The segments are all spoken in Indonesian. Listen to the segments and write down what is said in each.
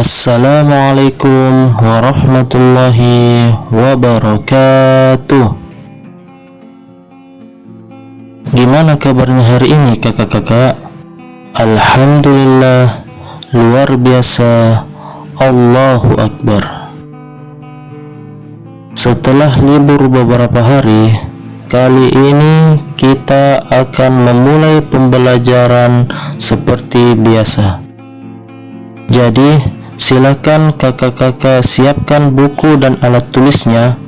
Assalamualaikum warahmatullahi wabarakatuh. Gimana kabarnya hari ini kakak-kakak? Alhamdulillah, luar biasa, Allahu Akbar. Setelah libur beberapa hari, kali ini kita akan memulai pembelajaran seperti biasa. Jadi silakan kakak-kakak siapkan buku dan alat tulisnya.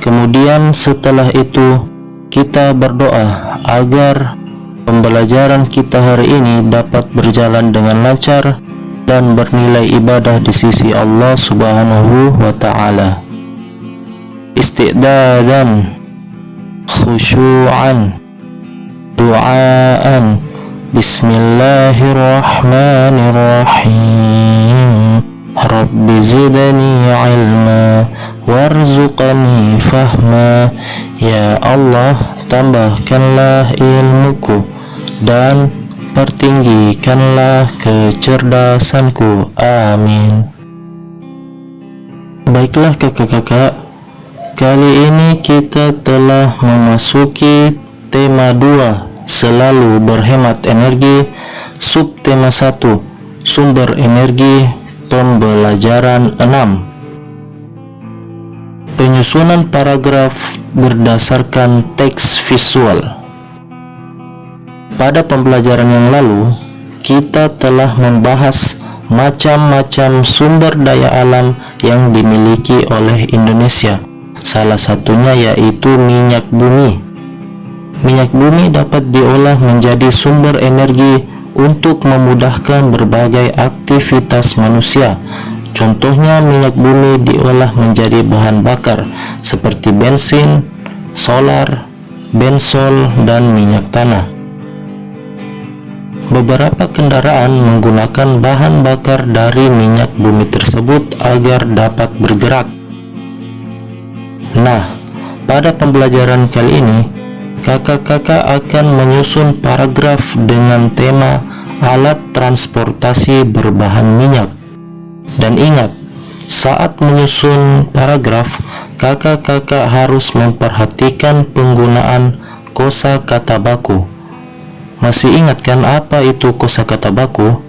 Kemudian setelah itu kita berdoa agar pembelajaran kita hari ini dapat berjalan dengan lancar dan bernilai ibadah di sisi Allah Subhanahu wa ta'ala. Isti'dadan, khusyu'an, du'aan. Bismillahirrahmanirrahim. Rabbi zidni ilma warzuqni fahma. Ya Allah, tambahkanlah ilmuku dan pertinggikanlah kecerdasanku. Amin. Baiklah kakak-kakak, kali ini kita telah memasuki tema 2, selalu berhemat energi, subtema 1, sumber energi, pembelajaran 6. Penyusunan paragraf berdasarkan teks visual. Pada pembelajaran yang lalu, kita telah membahas macam-macam sumber daya alam yang dimiliki oleh Indonesia. Salah satunya yaitu minyak bumi. Minyak bumi dapat diolah menjadi sumber energi untuk memudahkan berbagai aktivitas manusia. Contohnya, minyak bumi diolah menjadi bahan bakar seperti bensin, solar, bensol, dan minyak tanah. Beberapa kendaraan menggunakan bahan bakar dari minyak bumi tersebut agar dapat bergerak. Nah, pada pembelajaran kali ini kakak-kakak akan menyusun paragraf dengan tema alat transportasi berbahan minyak. Dan ingat, saat menyusun paragraf, kakak-kakak harus memperhatikan penggunaan kosakata baku. Masih ingat kan apa itu kosakata baku?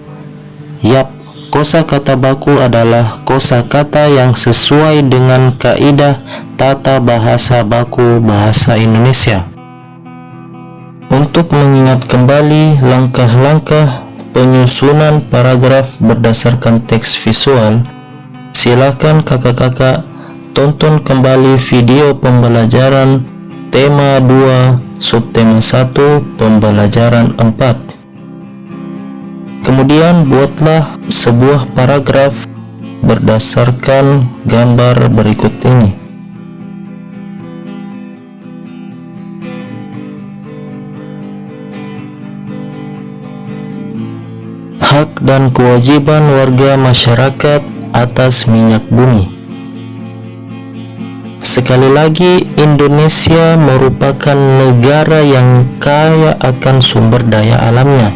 Yap, kosakata baku adalah kosakata yang sesuai dengan kaidah tata bahasa baku bahasa Indonesia. Untuk mengingat kembali langkah-langkah penyusunan paragraf berdasarkan teks visual, silakan kakak-kakak tonton kembali video pembelajaran tema 2, subtema 1, pembelajaran 4. Kemudian buatlah sebuah paragraf berdasarkan gambar berikut ini. Hak dan kewajiban warga masyarakat atas minyak bumi. Sekali lagi, Indonesia merupakan negara yang kaya akan sumber daya alamnya.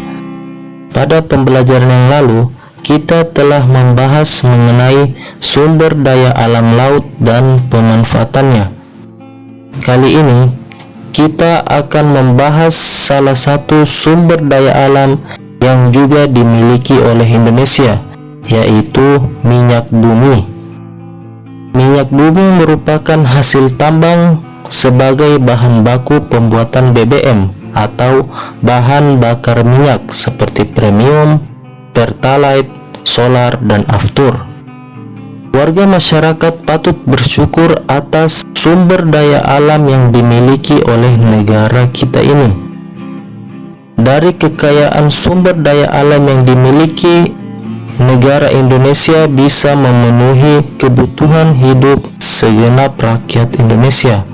Pada pembelajaran yang lalu, kita telah membahas mengenai sumber daya alam laut dan pemanfaatannya. Kali ini, kita akan membahas salah satu sumber daya alam yang juga dimiliki oleh Indonesia, yaitu minyak bumi. Minyak bumi merupakan hasil tambang sebagai bahan baku pembuatan BBM atau bahan bakar minyak seperti premium, pertalite, solar, dan aftur. Warga masyarakat patut bersyukur atas sumber daya alam yang dimiliki oleh negara kita ini. Dari kekayaan sumber daya alam yang dimiliki, negara Indonesia bisa memenuhi kebutuhan hidup segenap rakyat Indonesia.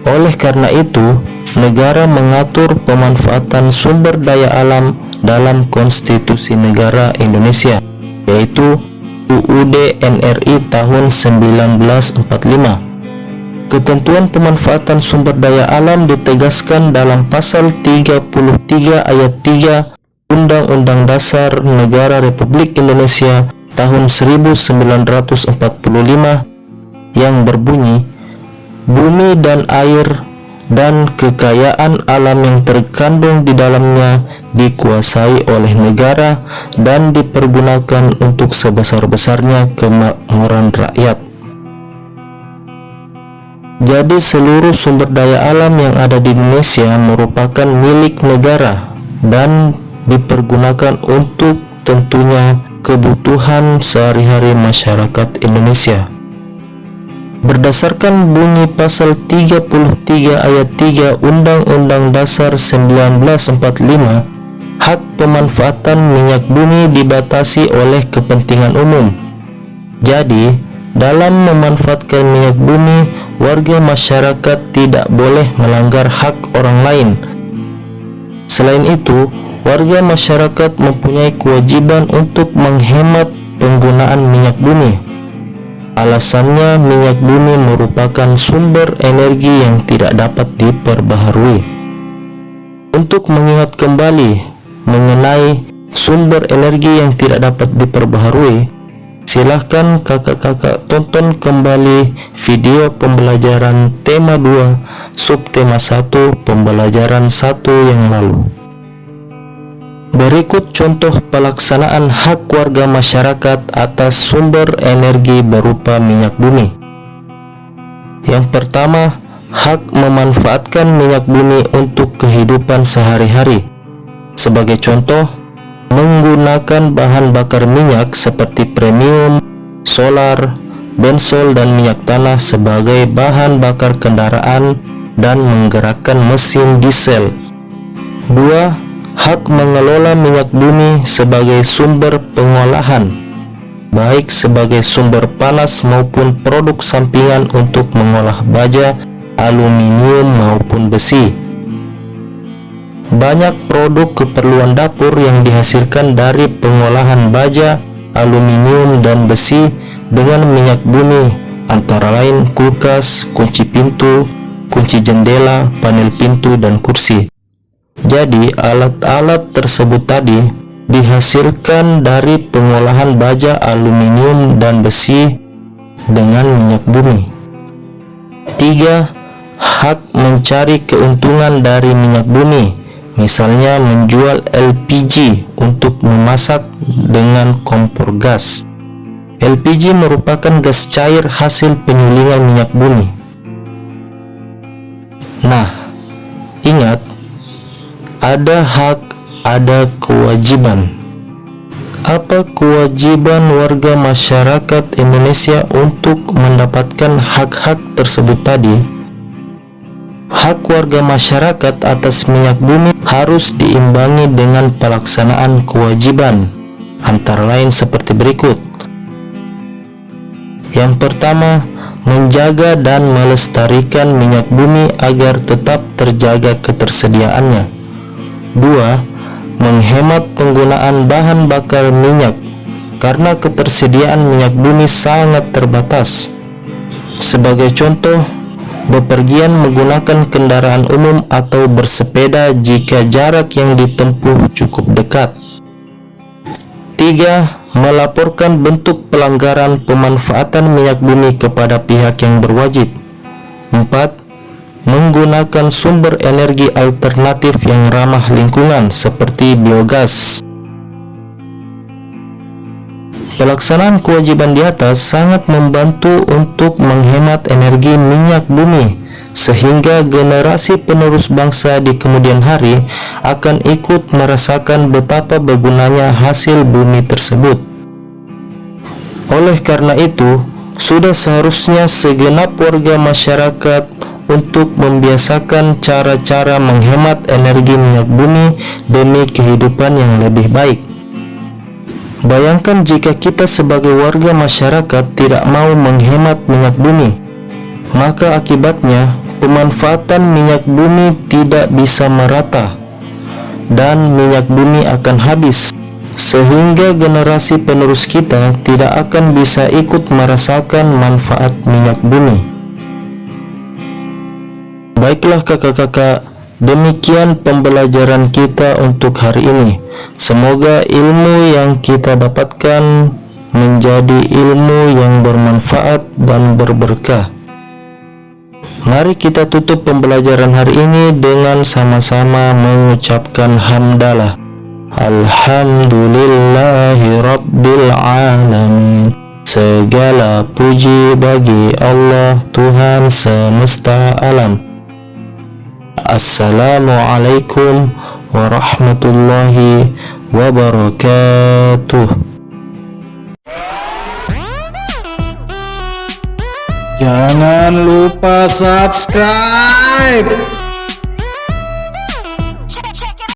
Oleh karena itu, negara mengatur pemanfaatan sumber daya alam dalam Konstitusi Negara Indonesia, yaitu UUD NRI tahun 1945. Ketentuan pemanfaatan sumber daya alam ditegaskan dalam pasal 33 ayat 3 Undang-Undang Dasar Negara Republik Indonesia tahun 1945 yang berbunyi, bumi dan air dan kekayaan alam yang terkandung di dalamnya dikuasai oleh negara dan dipergunakan untuk sebesar-besarnya kemakmuran rakyat. Jadi seluruh sumber daya alam yang ada di Indonesia merupakan milik negara dan dipergunakan untuk tentunya kebutuhan sehari-hari masyarakat Indonesia. Berdasarkan bunyi pasal 33 ayat 3 Undang-Undang Dasar 1945, hak pemanfaatan minyak bumi dibatasi oleh kepentingan umum. Jadi, dalam memanfaatkan minyak bumi, warga masyarakat tidak boleh melanggar hak orang lain. Selain itu, warga masyarakat mempunyai kewajiban untuk menghemat penggunaan minyak bumi. Alasannya, minyak bumi merupakan sumber energi yang tidak dapat diperbaharui. Untuk mengingat kembali mengenai sumber energi yang tidak dapat diperbaharui, silahkan kakak-kakak tonton kembali video pembelajaran tema 2 subtema 1 pembelajaran 1 yang lalu. Berikut contoh pelaksanaan hak warga masyarakat atas sumber energi berupa minyak bumi. Yang pertama, hak memanfaatkan minyak bumi untuk kehidupan sehari-hari. Sebagai contoh, menggunakan bahan bakar minyak seperti premium, solar, bensol, dan minyak tanah sebagai bahan bakar kendaraan dan menggerakkan mesin diesel. 2. Hak mengelola minyak bumi sebagai sumber pengolahan, baik sebagai sumber panas maupun produk sampingan untuk mengolah baja, aluminium maupun besi. Banyak produk keperluan dapur yang dihasilkan dari pengolahan baja, aluminium, dan besi dengan minyak bumi, antara lain kulkas, kunci pintu, kunci jendela, panel pintu, dan kursi. Jadi, alat-alat tersebut tadi dihasilkan dari pengolahan baja, aluminium, dan besi dengan minyak bumi. 3. Hak mencari keuntungan dari minyak bumi, misalnya menjual LPG untuk memasak dengan kompor gas. LPG merupakan gas cair hasil penyulingan minyak bumi. Nah, ingat, ada hak, ada kewajiban. Apa kewajiban warga masyarakat Indonesia untuk mendapatkan hak-hak tersebut tadi? Hak warga masyarakat atas minyak bumi harus diimbangi dengan pelaksanaan kewajiban, antara lain seperti berikut. Yang pertama, menjaga dan melestarikan minyak bumi agar tetap terjaga ketersediaannya. 2. Menghemat penggunaan bahan bakar minyak karena ketersediaan minyak bumi sangat terbatas. Sebagai contoh, bepergian menggunakan kendaraan umum atau bersepeda jika jarak yang ditempuh cukup dekat. 3. Melaporkan bentuk pelanggaran pemanfaatan minyak bumi kepada pihak yang berwajib. 4. Menggunakan sumber energi alternatif yang ramah lingkungan seperti biogas. Pelaksanaan kewajiban di atas sangat membantu untuk menghemat energi minyak bumi, sehingga generasi penerus bangsa di kemudian hari akan ikut merasakan betapa bergunanya hasil bumi tersebut. Oleh karena itu, sudah seharusnya segenap warga masyarakat untuk membiasakan cara-cara menghemat energi minyak bumi demi kehidupan yang lebih baik. Bayangkan jika kita sebagai warga masyarakat tidak mau menghemat minyak bumi, maka akibatnya pemanfaatan minyak bumi tidak bisa merata dan minyak bumi akan habis, sehingga generasi penerus kita tidak akan bisa ikut merasakan manfaat minyak bumi. Baiklah kakak-kakak, Demikian pembelajaran kita untuk hari ini. Semoga ilmu yang kita dapatkan menjadi ilmu yang bermanfaat dan berberkah. Mari kita tutup pembelajaran hari ini dengan sama-sama mengucapkan hamdalah. Alhamdulillahi Rabbil Alamin. Segala puji bagi Allah, Tuhan semesta alam. Assalamualaikum warahmatullahi wabarakatuh. Jangan lupa subscribe.